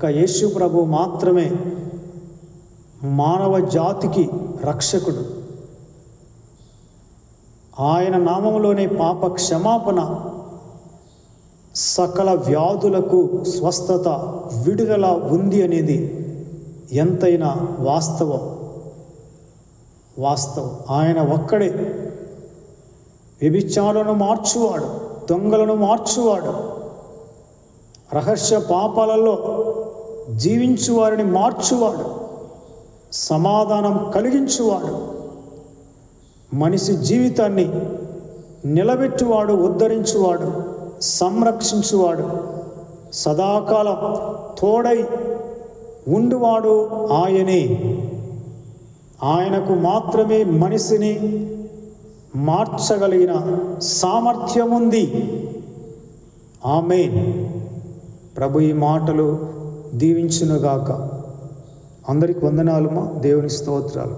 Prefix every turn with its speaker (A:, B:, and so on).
A: ఒక్క యేసు ప్రభు మాత్రమే మానవ జాతికి రక్షకుడు. ఆయన నామములోనే పాప క్షమాపణ, సకల వ్యాధులకు స్వస్థత, విడుదల ఉంది అనేది ఎంతైనా వాస్తవం. ఆయన ఒక్కడే వ్యభిచారులను మార్చువాడు, దొంగలను మార్చువాడు, రహస్య పాపాలలో జీవించు వారిని మార్చువాడు, సమాధానం కలిగించువాడు, మనిషి జీవితాన్ని నిలబెట్టువాడు, ఉద్ధరించువాడు, సంరక్షించువాడు, సదాకాలం తోడై ఉండువాడు ఆయనే. ఆయనకు మాత్రమే మనిషిని మార్చగలిగిన సామర్థ్యం ఉంది. ఆమేన్. ప్రభు ఈ మాటలు దీవించునుగాక. అందరికి వందనాలుమా, దేవుని స్తోత్రాలు.